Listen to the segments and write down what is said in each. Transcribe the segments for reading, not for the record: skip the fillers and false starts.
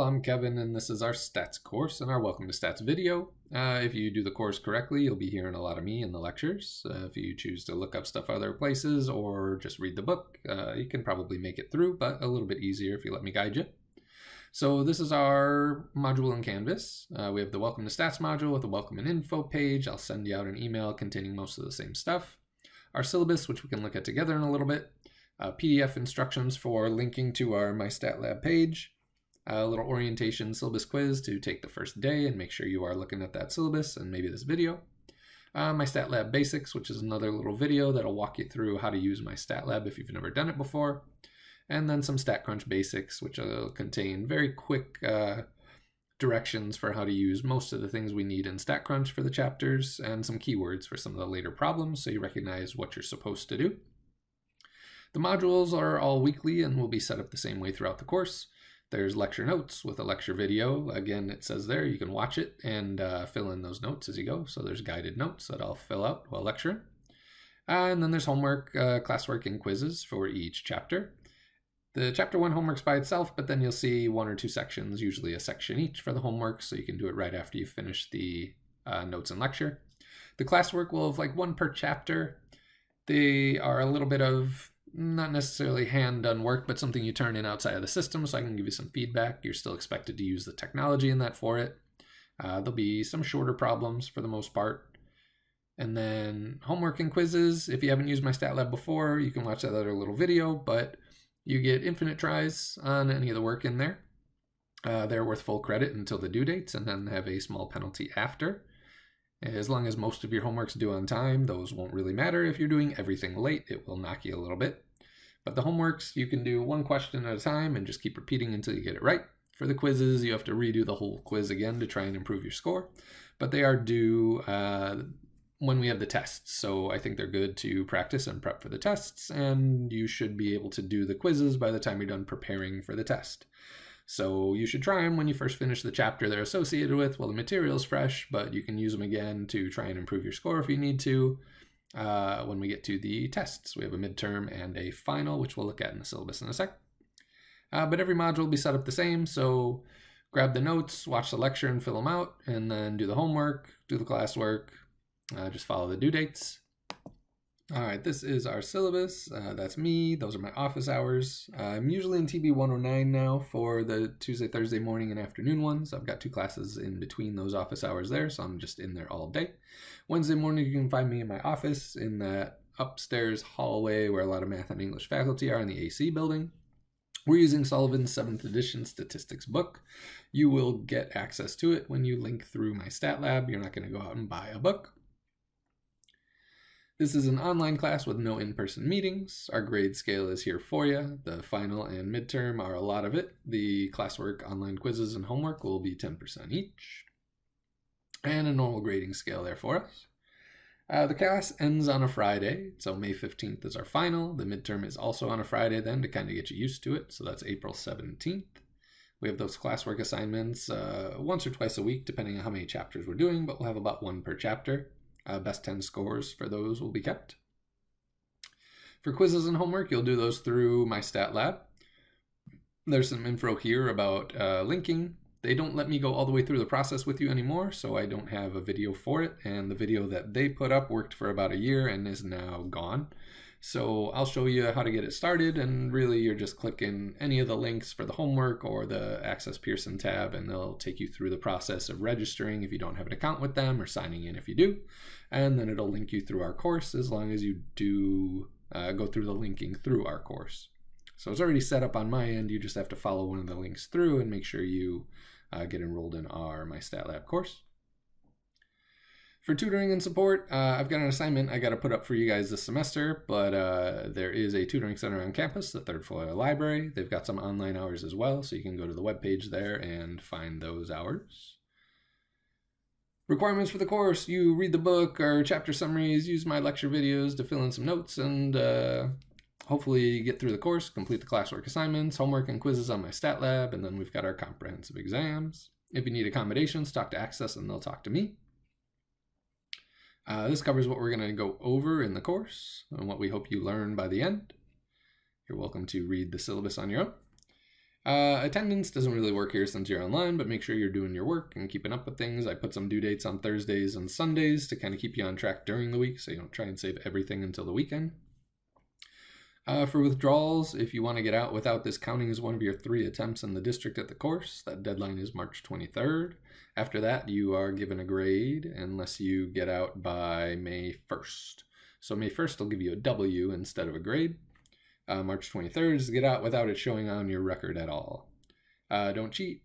I'm Kevin, and this is our stats course and our welcome to stats video. If you do the course correctly, you'll be hearing a lot of me in the lectures. If you choose to look up stuff other places or just read the book, you can probably make it through, but a little bit easier if you let me guide you. So this is our module in Canvas. We have the welcome to stats module with the welcome and info page. I'll send you out an email containing most of the same stuff. Our syllabus, which we can look at together in a little bit. PDF instructions for linking to our MyStatLab page. A little orientation syllabus quiz to take the first day and make sure you are looking at that syllabus and maybe this video. MyStatLab Basics, which is another little video that'll walk you through how to use MyStatLab if you've never done it before. And then some StatCrunch Basics, which will contain very quick directions for how to use most of the things we need in StatCrunch for the chapters and some keywords for some of the later problems so you recognize what you're supposed to do. The modules are all weekly and will be set up the same way throughout the course. There's lecture notes with a lecture video. Again, it says there you can watch it and fill in those notes as you go. So there's guided notes that I'll fill out while lecturing. And then there's homework, classwork, and quizzes for each chapter. The chapter 1 homework's by itself, but then you'll see 1 or 2 sections, usually a section each for the homework, so you can do it right after you finish the notes and lecture. The classwork will have like 1 per chapter. They are a little bit of not necessarily hand-done work, but something you turn in outside of the system, so I can give you some feedback. You're still expected to use the technology in that for it. There'll be some shorter problems for the most part. And then homework and quizzes. If you haven't used MyStatLab before, you can watch that other little video, but you get infinite tries on any of the work in there. They're worth full credit until the due dates, and then have a small penalty after. As long as most of your homework's due on time, those won't really matter. If you're doing everything late, it will knock you a little bit. But the homeworks, you can do 1 question at a time and just keep repeating until you get it right. For the quizzes, you have to redo the whole quiz again to try and improve your score. But they are due when we have the tests. So I think they're good to practice and prep for the tests, and you should be able to do the quizzes by the time you're done preparing for the test. So you should try them when you first finish the chapter they're associated with while the material's fresh, but you can use them again to try and improve your score if you need to. When we get to the tests, we have a midterm and a final, which we'll look at in the syllabus in a sec. But every module will be set up the same, so grab the notes, watch the lecture and fill them out, and then do the homework, do the classwork, just follow the due dates. All right, this is our syllabus. That's me. Those are my office hours. I'm usually in TB 109 now for the Tuesday, Thursday morning and afternoon ones. I've got 2 classes in between those office hours there, so I'm just in there all day. Wednesday morning, you can find me in my office in that upstairs hallway where a lot of math and English faculty are in the AC building. We're using Sullivan's 7th edition statistics book. You will get access to it when you link through MyStatLab. You're not going to go out and buy a book. This is an online class with no in-person meetings. Our grade scale is here for you. The final and midterm are a lot of it. The classwork, online quizzes, and homework will be 10% each. And a normal grading scale there for us. The class ends on a Friday, so May 15th is our final. The midterm is also on a Friday then to kind of get you used to it, so that's April 17th. We have those classwork assignments once or twice a week, depending on how many chapters we're doing, but we'll have about 1 per chapter. Best 10 scores for those will be kept. For quizzes and homework, you'll do those through MyStatLab. There's some info here about linking. They don't let me go all the way through the process with you anymore, so I don't have a video for it, and the video that they put up worked for about a year and is now gone. So I'll show you how to get it started, and really you're just clicking any of the links for the homework or the Access Pearson tab, and they'll take you through the process of registering if you don't have an account with them or signing in if you do. And then it'll link you through our course as long as you do go through the linking through our course. So it's already set up on my end. You just have to follow one of the links through and make sure you get enrolled in our MyStatLab course. For tutoring and support, I've got an assignment I got to put up for you guys this semester, but there is a tutoring center on campus, the 3rd floor library. They've got some online hours as well, so you can go to the webpage there and find those hours. Requirements for the course: you read the book or chapter summaries, use my lecture videos to fill in some notes, and hopefully get through the course, complete the classwork assignments, homework, and quizzes on MyStatLab, and then we've got our comprehensive exams. If you need accommodations, talk to Access and they'll talk to me. This covers what we're going to go over in the course and what we hope you learn by the end. You're welcome to read the syllabus on your own. Attendance doesn't really work here since you're online, but make sure you're doing your work and keeping up with things. I put some due dates on Thursdays and Sundays to kind of keep you on track during the week, so you don't try and save everything until the weekend. For withdrawals, if you want to get out without this counting as one of your 3 attempts in the district at the course, that deadline is March 23rd. After that, you are given a grade unless you get out by May 1st. So May 1st will give you a W instead of a grade. March 23rd is to get out without it showing on your record at all. Don't cheat.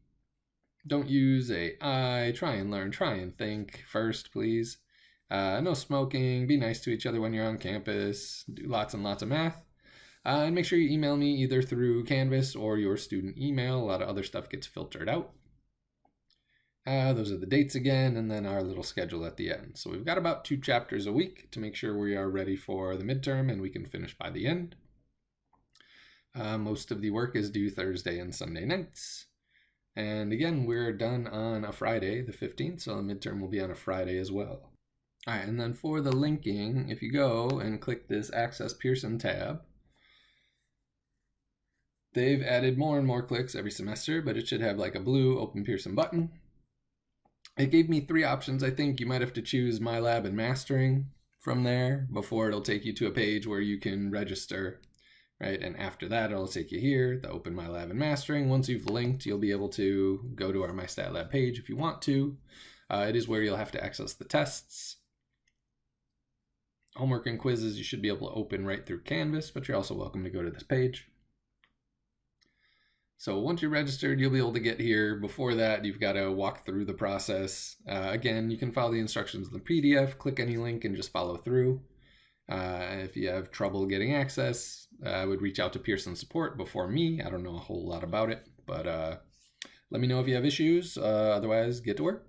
Don't use AI. Try and learn. Try and think first, please. No smoking. Be nice to each other when you're on campus. Do lots and lots of math. And make sure you email me either through Canvas or your student email. A lot of other stuff gets filtered out. Those are the dates again, and then our little schedule at the end. So we've got about 2 chapters a week to make sure we are ready for the midterm and we can finish by the end. Most of the work is due Thursday and Sunday nights. And again, we're done on a Friday, the 15th, so the midterm will be on a Friday as well. All right, and then for the linking, if you go and click this Access Pearson tab, they've added more and more clicks every semester, but it should have like a blue Open Pearson button. It gave me 3 options. I think you might have to choose MyLab and Mastering from there before it'll take you to a page where you can register, right? And after that, it'll take you here, the Open MyLab and Mastering. Once you've linked, you'll be able to go to our MyStatLab page if you want to. It is where you'll have to access the tests. Homework and quizzes you should be able to open right through Canvas, but you're also welcome to go to this page. So once you're registered, you'll be able to get here. Before that, you've got to walk through the process. Again, you can follow the instructions in the PDF, click any link and just follow through. If you have trouble getting access, I would reach out to Pearson support before me. I don't know a whole lot about it, but let me know if you have issues. Otherwise, get to work.